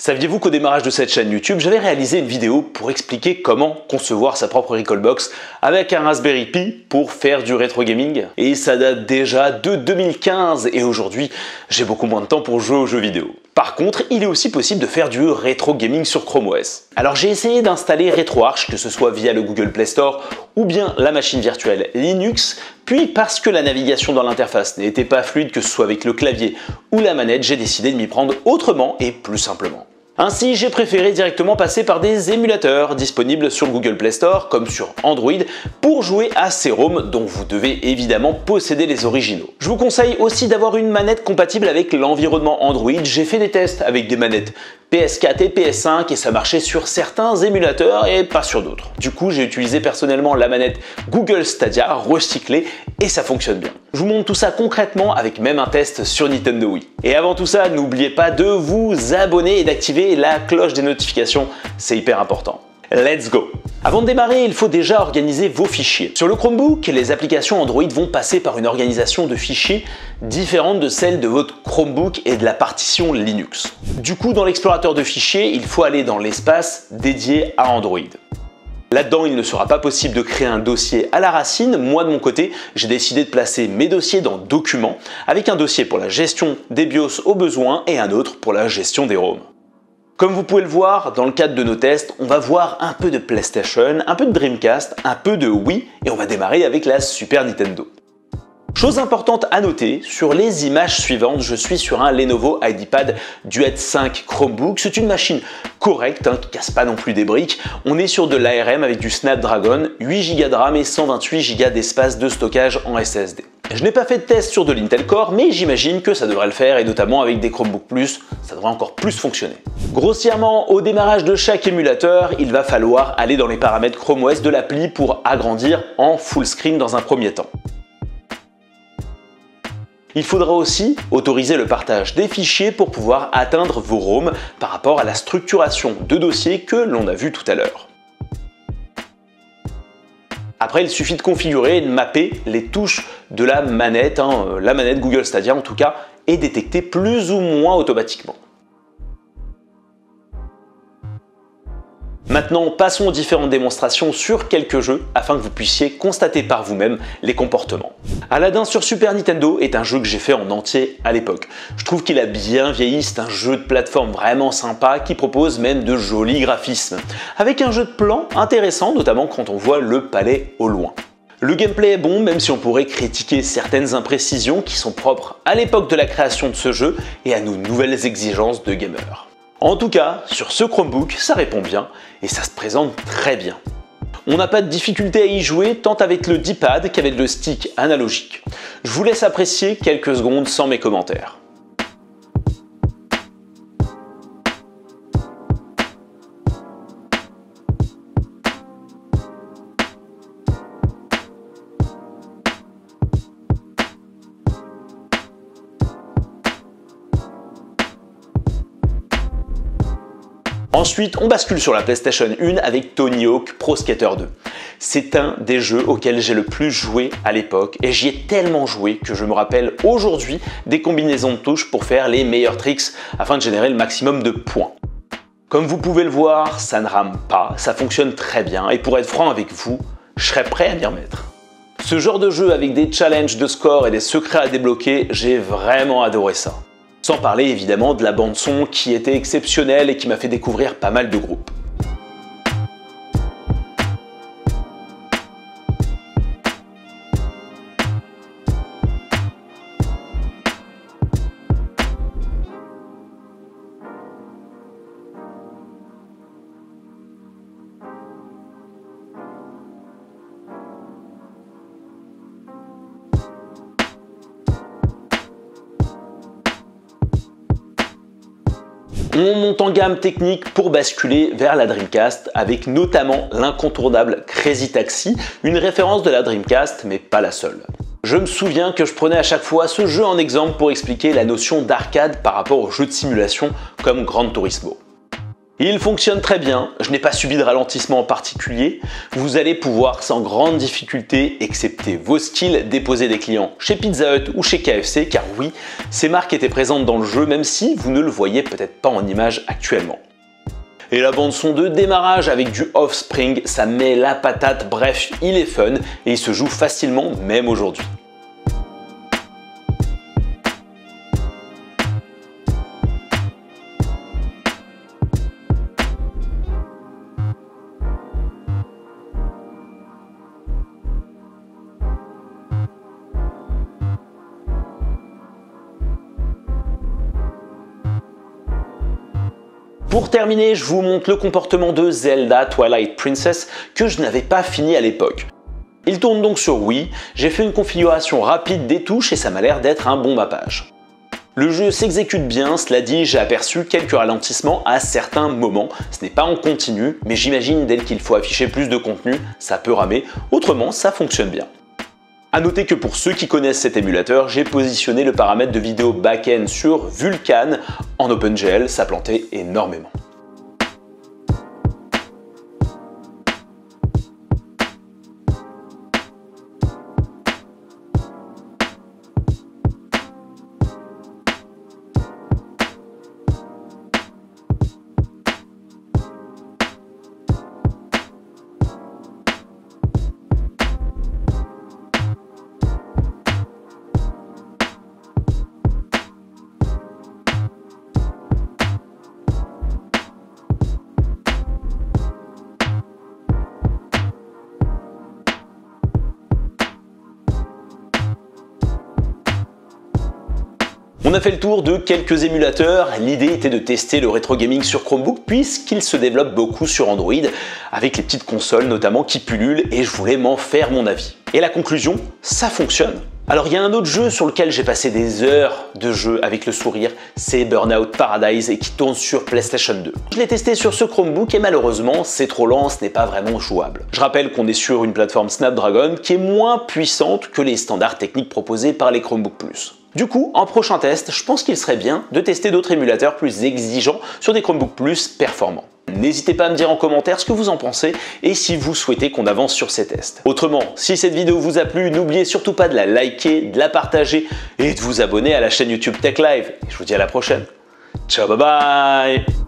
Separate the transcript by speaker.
Speaker 1: Saviez-vous qu'au démarrage de cette chaîne YouTube, j'avais réalisé une vidéo pour expliquer comment concevoir sa propre Recalbox avec un Raspberry Pi pour faire du rétro gaming? Et ça date déjà de 2015 et aujourd'hui, j'ai beaucoup moins de temps pour jouer aux jeux vidéo. Par contre, il est aussi possible de faire du rétro gaming sur Chrome OS. Alors j'ai essayé d'installer RetroArch, que ce soit via le Google Play Store ou bien la machine virtuelle Linux, puis parce que la navigation dans l'interface n'était pas fluide, que ce soit avec le clavier ou la manette, j'ai décidé de m'y prendre autrement et plus simplement. Ainsi, j'ai préféré directement passer par des émulateurs disponibles sur le Google Play Store comme sur Android pour jouer à ces ROM dont vous devez évidemment posséder les originaux. Je vous conseille aussi d'avoir une manette compatible avec l'environnement Android. J'ai fait des tests avec des manettes PS4 et PS5 et ça marchait sur certains émulateurs et pas sur d'autres. Du coup, j'ai utilisé personnellement la manette Google Stadia recyclée et ça fonctionne bien. Je vous montre tout ça concrètement avec même un test sur Nintendo Wii. Et avant tout ça, n'oubliez pas de vous abonner et d'activer la cloche des notifications, c'est hyper important. Let's go! Avant de démarrer, il faut déjà organiser vos fichiers. Sur le Chromebook, les applications Android vont passer par une organisation de fichiers différente de celle de votre Chromebook et de la partition Linux. Du coup, dans l'explorateur de fichiers, il faut aller dans l'espace dédié à Android. Là-dedans, il ne sera pas possible de créer un dossier à la racine. Moi, de mon côté, j'ai décidé de placer mes dossiers dans Documents, avec un dossier pour la gestion des BIOS au besoin et un autre pour la gestion des ROM. Comme vous pouvez le voir, dans le cadre de nos tests, on va voir un peu de PlayStation, un peu de Dreamcast, un peu de Wii, et on va démarrer avec la Super Nintendo. Chose importante à noter, sur les images suivantes, je suis sur un Lenovo IdeaPad Duet 5 Chromebook. C'est une machine correcte, qui casse pas non plus des briques. On est sur de l'ARM avec du Snapdragon, 8 Go de RAM et 128 Go d'espace de stockage en SSD. Je n'ai pas fait de test sur de l'Intel Core, mais j'imagine que ça devrait le faire, et notamment avec des Chromebook Plus, ça devrait encore plus fonctionner. Grossièrement, au démarrage de chaque émulateur, il va falloir aller dans les paramètres Chrome OS de l'appli pour agrandir en full screen dans un premier temps. Il faudra aussi autoriser le partage des fichiers pour pouvoir atteindre vos ROM par rapport à la structuration de dossiers que l'on a vu tout à l'heure. Après, il suffit de configurer et de mapper les touches de la manette Google Stadia en tout cas, et détecter plus ou moins automatiquement. Maintenant, passons aux différentes démonstrations sur quelques jeux afin que vous puissiez constater par vous-même les comportements. Aladdin sur Super Nintendo est un jeu que j'ai fait en entier à l'époque. Je trouve qu'il a bien vieilli, c'est un jeu de plateforme vraiment sympa qui propose même de jolis graphismes, avec un jeu de plan intéressant, notamment quand on voit le palais au loin. Le gameplay est bon, même si on pourrait critiquer certaines imprécisions qui sont propres à l'époque de la création de ce jeu et à nos nouvelles exigences de gamers. En tout cas, sur ce Chromebook, ça répond bien et ça se présente très bien. On n'a pas de difficulté à y jouer tant avec le D-pad qu'avec le stick analogique. Je vous laisse apprécier quelques secondes sans mes commentaires. Ensuite, on bascule sur la PlayStation 1 avec Tony Hawk Pro Skater 2. C'est un des jeux auxquels j'ai le plus joué à l'époque et j'y ai tellement joué que je me rappelle aujourd'hui des combinaisons de touches pour faire les meilleurs tricks afin de générer le maximum de points. Comme vous pouvez le voir, ça ne rame pas, ça fonctionne très bien et pour être franc avec vous, je serais prêt à m'y remettre. Ce genre de jeu avec des challenges de score et des secrets à débloquer, j'ai vraiment adoré ça. Sans parler évidemment de la bande son qui était exceptionnelle et qui m'a fait découvrir pas mal de groupes. On monte en gamme technique pour basculer vers la Dreamcast avec notamment l'incontournable Crazy Taxi, une référence de la Dreamcast mais pas la seule. Je me souviens que je prenais à chaque fois ce jeu en exemple pour expliquer la notion d'arcade par rapport aux jeux de simulation comme Gran Turismo. Il fonctionne très bien, je n'ai pas subi de ralentissement en particulier. Vous allez pouvoir sans grande difficulté accepter vos skills, déposer des clients chez Pizza Hut ou chez KFC, car oui, ces marques étaient présentes dans le jeu même si vous ne le voyez peut-être pas en image actuellement. Et la bande son de démarrage avec du Offspring, ça met la patate, bref, il est fun et il se joue facilement même aujourd'hui. Pour terminer, je vous montre le comportement de Zelda Twilight Princess que je n'avais pas fini à l'époque. Il tourne donc sur Wii, j'ai fait une configuration rapide des touches et ça m'a l'air d'être un bon mappage. Le jeu s'exécute bien, cela dit, j'ai aperçu quelques ralentissements à certains moments. Ce n'est pas en continu, mais j'imagine dès qu'il faut afficher plus de contenu, ça peut ramer, autrement ça fonctionne bien. A noter que pour ceux qui connaissent cet émulateur, j'ai positionné le paramètre de vidéo back-end sur Vulkan en OpenGL, ça plantait énormément. On a fait le tour de quelques émulateurs, l'idée était de tester le rétro gaming sur Chromebook puisqu'il se développe beaucoup sur Android avec les petites consoles notamment qui pullulent et je voulais m'en faire mon avis. Et la conclusion, ça fonctionne. Alors il y a un autre jeu sur lequel j'ai passé des heures de jeu avec le sourire, c'est Burnout Paradise et qui tourne sur PlayStation 2. Je l'ai testé sur ce Chromebook et malheureusement c'est trop lent, ce n'est pas vraiment jouable. Je rappelle qu'on est sur une plateforme Snapdragon qui est moins puissante que les standards techniques proposés par les Chromebook Plus. Du coup, en prochain test, je pense qu'il serait bien de tester d'autres émulateurs plus exigeants sur des Chromebooks Plus performants. N'hésitez pas à me dire en commentaire ce que vous en pensez et si vous souhaitez qu'on avance sur ces tests. Autrement, si cette vidéo vous a plu, n'oubliez surtout pas de la liker, de la partager et de vous abonner à la chaîne YouTube Tech Live. Et je vous dis à la prochaine. Ciao, bye bye!